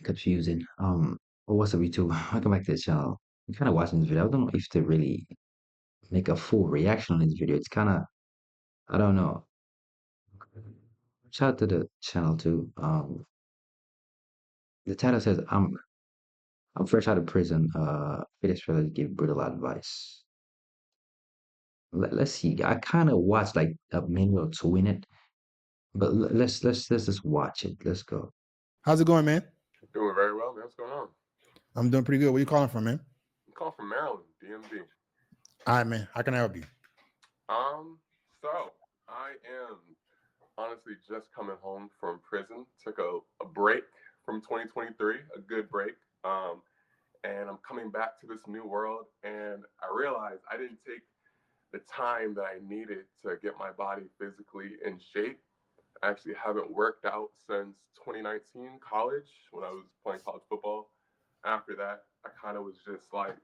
confusing. What's up, YouTube? Welcome back to the channel. I'm kind of watching this video. I don't know if to really make a full reaction on this video. It's kind of, I don't know. Shout out to the channel too. The title says, I'm fresh out of prison. Fitxfearless give brutal advice. Let's see. I kind of watched like a minute or two in it, but let's just watch it. Let's go. How's it going, man? Doing very well, man. What's going on? I'm doing pretty good. Where you calling from, man? I'm calling from Maryland, DMV. All right, man. How can I help you? So I am honestly just coming home from prison. Took a break from 2023, a good break. And I'm coming back to this new world, and I realized I didn't take the time that I needed to get my body physically in shape. I actually haven't worked out since 2019 college when I was playing college football. After that, I kind of was just like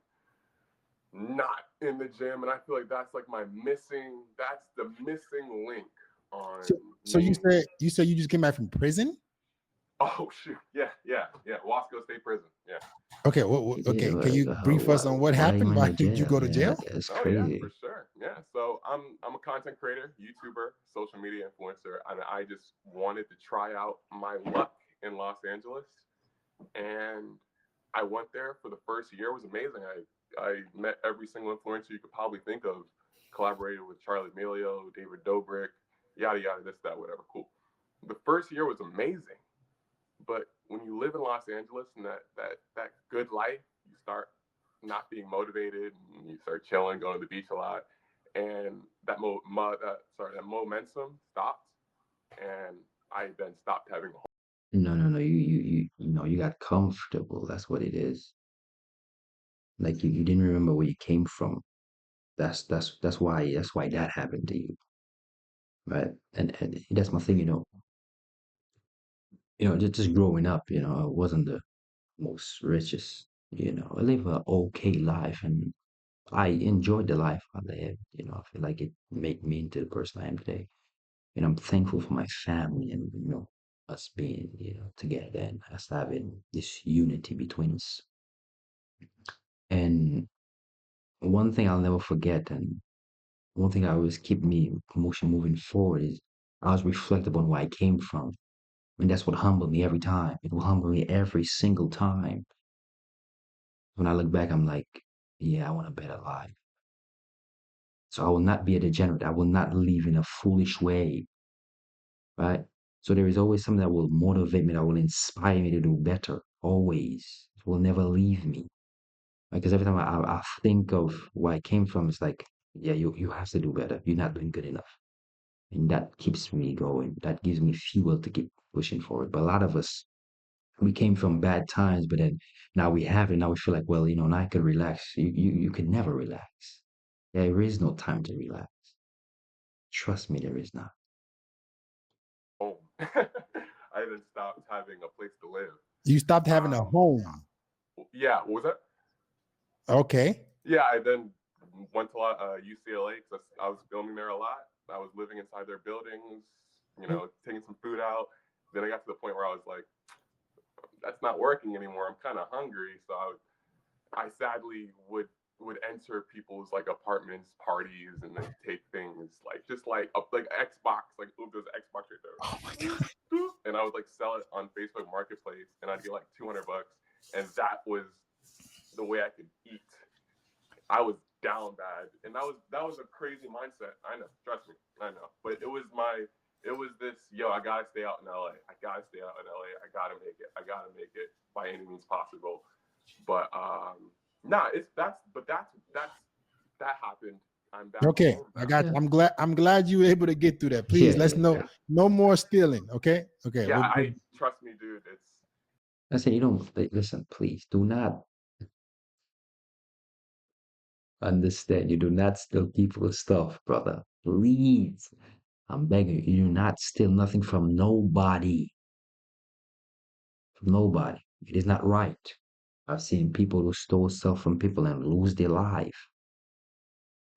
not in the gym, and I feel like that's the missing link on So me. you said you just came back from prison? Oh shoot, yeah, Wasco State Prison, yeah. Okay, okay. Yeah, Can you brief us on what why you happened? went Why to did you jail? go to Yeah, jail? that's Oh yeah, crazy. for sure. Yeah. So I'm a content creator, YouTuber, social media influencer, and I just wanted to try out my luck in Los Angeles. And I went there for the first year. It was amazing. I met every single influencer you could probably think of, collaborated with Charlie D'Amelio, David Dobrik, yada yada, this, that, whatever. Cool. The first year was amazing. But when you live in Los Angeles and that good life, you start not being motivated and you start chilling, going to the beach a lot, and that momentum stopped, and I then stopped having a home. No. You got comfortable. That's what it is. Like you didn't remember where you came from. That's why that happened to you, right? And that's my thing. Just growing up. I wasn't the most richest. I live a okay life, and I enjoyed the life I lived. I feel like it made me into the person I am today. And I'm thankful for my family and us being together and us having this unity between us. And one thing I'll never forget, and one thing I always keep me motion moving forward is I was reflective on where I came from. And that's what humbled me every time. It will humble me every single time. When I look back, I'm like, yeah, I want a better life. So I will not be a degenerate. I will not live in a foolish way, right? So there is always something that will motivate me, that will inspire me to do better. Always. It will never leave me. Because every time I think of where I came from, it's like, yeah, you have to do better. You're not doing good enough. And that keeps me going. That gives me fuel to keep pushing forward. But a lot of us, we came from bad times, but then now we have it. Now we feel like, well, now I can relax. You can never relax. There is no time to relax. Trust me, there is not. I then stopped having a place to live. You stopped having a home. Yeah, what was that? Okay. Yeah, I then went to UCLA because I was filming there a lot. I was living inside their buildings, taking some food out. Then I got to the point where I was like, that's not working anymore. I'm kind of hungry, so I sadly would enter people's like apartments, parties, and then take things like just like Xbox, like ooh, there's Xbox right there. Oh my god. And I would like sell it on Facebook Marketplace, and I'd get like $200, and that was the way I could eat. I was down bad, and that was a crazy mindset. I know, trust me, I know. But it was this, I gotta stay out in LA. I gotta stay out in LA. I gotta make it. I gotta make it by any means possible. But that happened. I'm back Okay, home. I got you. I'm glad you were able to get through that. Please, let's know. Yeah. No more stealing. Okay. Okay. Yeah, I trust me, dude. I said, listen, please do not understand. You do not steal people's stuff, brother. Please. I'm begging you. You do not steal nothing from nobody. From nobody. It is not right. I've seen people who stole stuff from people and lose their life.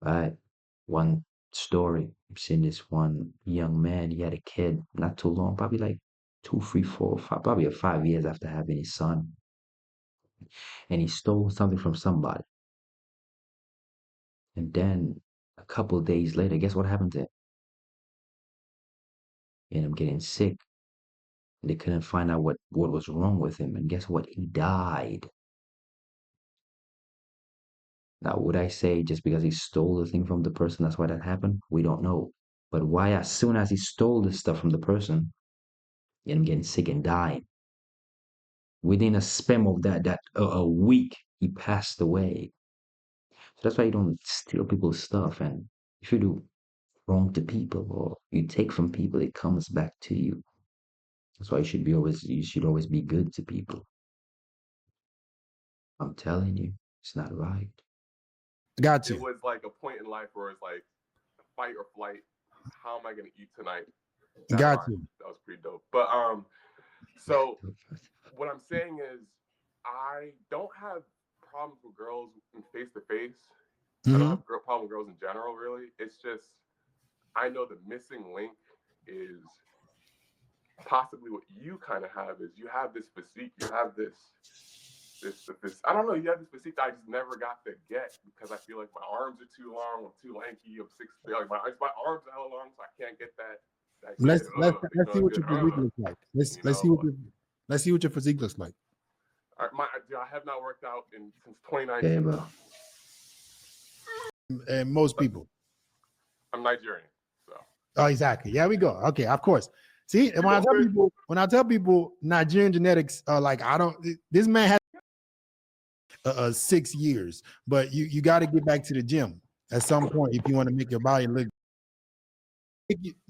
Right? One story. I've seen this one young man. He had a kid not too long, probably like two, three, 4, 5, probably 5 years after having his son, and he stole something from somebody. And then a couple of days later, guess what happened to him? He ended up getting sick. They couldn't find out what was wrong with him. And guess what? He died. Now, would I say just because he stole the thing from the person, that's why that happened? We don't know. But why, as soon as he stole the stuff from the person, he ended up getting sick and dying. Within a span of a week, he passed away. So that's why you don't steal people's stuff. And if you do wrong to people or you take from people, it comes back to you. That's why you should always be good to people. I'm telling you, it's not right. Got It you. was like a point in life where it's like fight or flight. How am I gonna eat tonight? That Got rhymed. you. That was pretty dope. But so what I'm saying is, I don't have problems with girls in face to face. I don't Mm-hmm. have a problem with girls in general, really. It's just I know the missing link is possibly what you kind of have. Is you have this physique, you have this I don't know, you have this physique that I just never got to get because I feel like my arms are too long, I'm too lanky, I'm 6'3", like my arms are hella long, so I can't get that good Let's see what good your physique looks like. you Let's see know. let's see what your physique looks like. I have not worked out since 2019. Okay, bro. And most people. I'm Nigerian, so. Oh, exactly. Yeah, we go. Okay, of course. See, and when I tell people Nigerian genetics, like I don't. This man has 6 years, but you got to get back to the gym at some point if you want to make your body look.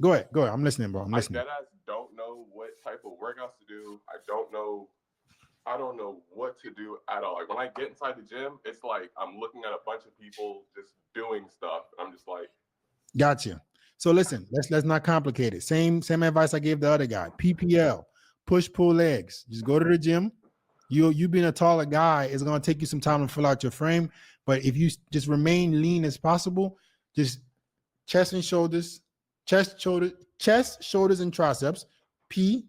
Go ahead. I'm listening, bro. I'm listening. I deadass don't know what type of workouts to do. I don't know what to do at all. Like when I get inside the gym, it's like I'm looking at a bunch of people just doing stuff. I'm just like, gotcha. So listen, let's not complicate it. Same advice I gave the other guy. PPL, push pull legs. Just go to the gym. You being a taller guy is gonna take you some time to fill out your frame. But if you just remain lean as possible, just chest and shoulders, chest, shoulders, and triceps. P,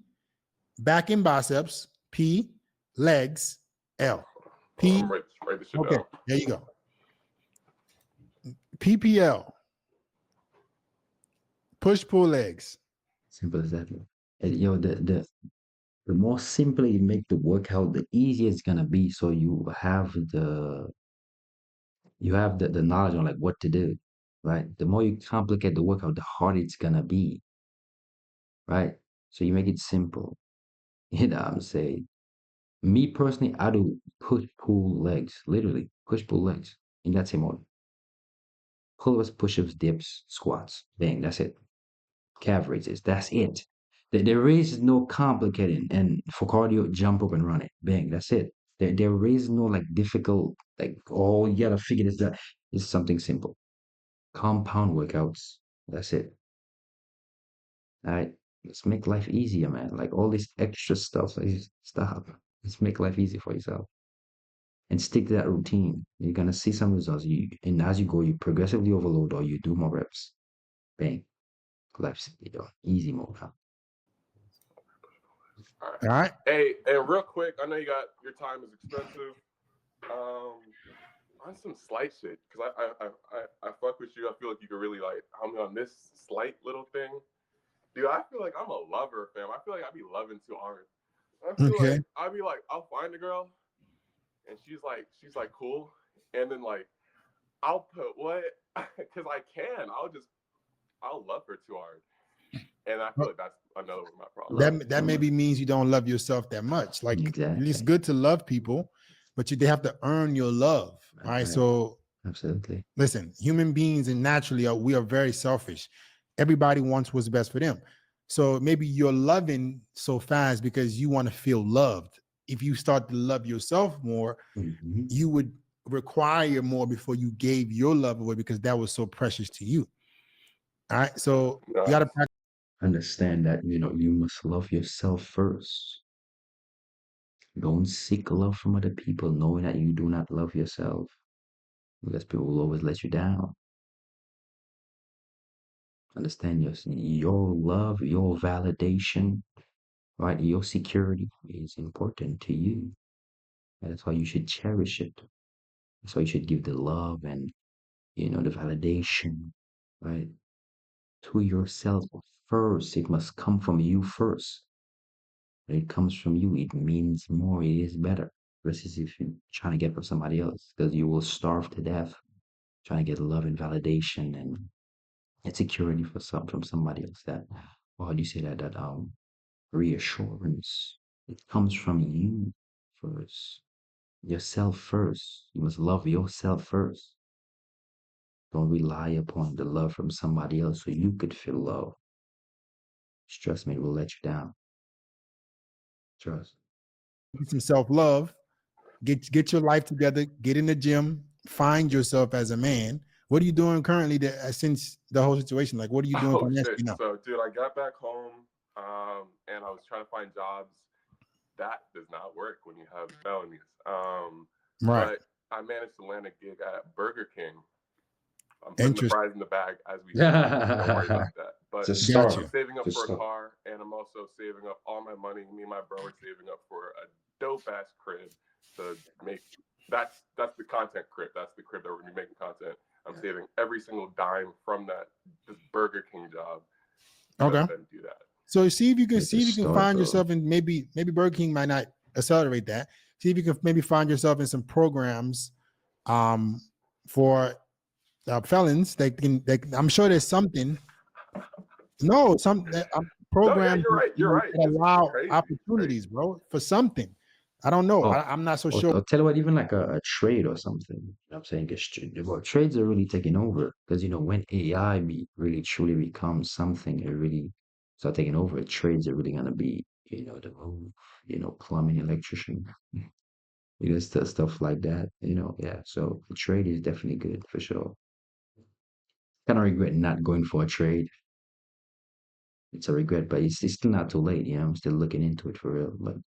back and biceps. P, legs. L. P. I'm write this shit Okay, down. there you go. PPL. Push pull legs. Simple as that. The more simple you make the workout, the easier it's gonna be. So you have the knowledge on like what to do, right? The more you complicate the workout, the harder it's gonna be, right? So you make it simple. You know what I'm saying? Me personally, I do push pull legs, literally push pull legs in that same order. Pull-ups, push-ups, dips, squats. Bang, that's it. Calf raises, that's it. There is no complicating. And for cardio, jump up and run it. Bang, that's it. There is no like difficult, like, oh, you gotta figure this out. It's something simple. Compound workouts. That's it. All right. Let's make life easier, man. Like all this extra stuff, like, stop. Let's make life easy for yourself and stick to that routine. You're gonna see some results. And as you go, you progressively overload or you do more reps. Bang. Life's easy mode. Huh? All right. Hey, and real quick, I know your time is expensive. On some slight shit, because I fuck with you. I feel like you could really like help me on this slight little thing. Dude, I feel like I'm a lover, fam. I feel like I be loving too hard. I feel like I'll be like, I'll find a girl, and she's like cool, and then like I'll put what because I can. I'll love her too hard, and I feel like that's another one of my problems. That maybe means you don't love yourself that much. Like Exactly. it's good to love people, but they have to earn your love. All right. So absolutely. Listen, human beings and naturally we are very selfish. Everybody wants what's best for them. So maybe you're loving so fast because you want to feel loved. If you start to love yourself more, you would require more before you gave your love away because that was so precious to you. All right. So you got to understand that you must love yourself first. Don't seek love from other people, knowing that you do not love yourself, because people will always let you down. Understand your love, your validation right? Your security is important to you. And that's why you should cherish it. That's why you should give the love and, the validation, right? To yourself first. It must come from you first. When it comes from you, it means more, it is better. Versus if you're trying to get from somebody else, because you will starve to death trying to get love and validation and security from somebody else. That, well, how do you say that? That reassurance. It comes from you first. Yourself first. You must love yourself first. Don't rely upon the love from somebody else so you could feel love. Trust me, it will let you down. Trust. Some self-love, get your life together, get in the gym, find yourself as a man. What are you doing currently since the whole situation? Like, what are you doing Oh financially shit! now? So, dude, I got back home, and I was trying to find jobs. That does not work when you have felonies. Right. But I managed to land a gig at Burger King. I'm putting the Interesting. fries in the bag as we speak. Don't worry about that. It's a But Got I'm you. start. saving up It's a for a start. car, and I'm also saving up all my money. Me and my bro are saving up for a dope ass crib to make. That's the content crib. That's the crib that we're gonna be making content. I'm saving every single dime from this Burger King job to Okay. then do that. So see if you It's a can start, find bro. yourself in maybe Burger King might not accelerate that. See if you can maybe find yourself in some programs for felons. I'm sure there's something. No, some No, yeah, programs you're right. You're right. that It's allow crazy. It's crazy. opportunities, bro, for something. I don't know. Oh, I'm not so or, sure. or tell you what, even like a trade or something. You know what I'm saying? Well, trades are really taking over because, when AI really truly becomes something, it really start taking over. Trades are really gonna be, the move, plumbing, electrician, stuff like that. Yeah. So the trade is definitely good for sure. Kind of regret not going for a trade. It's a regret, but it's still not too late. I'm still looking into it for real. But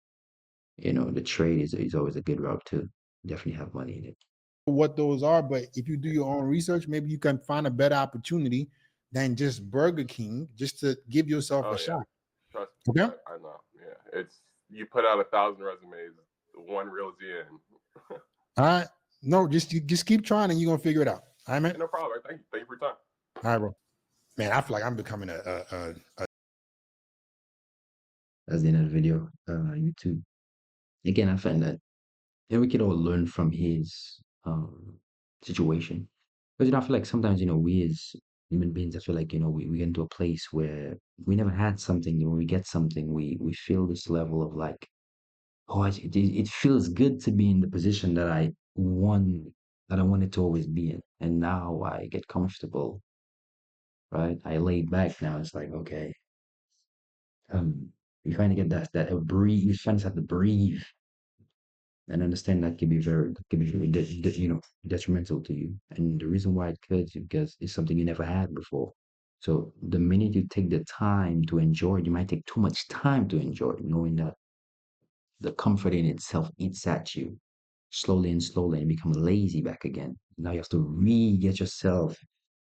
the trade is always a good route too. Definitely have money in it. What those are, but if you do your own research, maybe you can find a better opportunity than just Burger King, just to give yourself a Oh yeah, shot. trust me. Okay. I know. Yeah, it's you put out 1,000 resumes, one reels you in. All right. No, just keep trying and you're gonna figure it out. All right, man. No problem. Thank you for your time. All right, bro. Man, I feel like I'm becoming a That's the end of the video. YouTube. Again, I find that we can all learn from his situation. Because I feel like sometimes, we as human beings, I feel like, we get into a place where we never had something. When we get something, we feel this level of like, oh, it feels good to be in the position that I wanted to always be in. And now I get comfortable, right? I lay back now. It's like, okay, um, you kind of get that a breathe. You finally have to breathe and understand that can be very detrimental to you. And the reason why it could is because it's something you never had before. So the minute you take the time to enjoy it, you might take too much time to enjoy it, knowing that the comfort in itself eats at you slowly and become lazy back again. Now you have to re-get yourself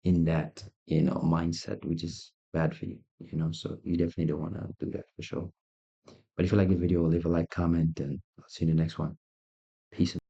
in that, mindset, which is bad for you, so you definitely don't want to do that for sure. But if you like the video, leave a like, comment, and I'll see you in the next one. Peace.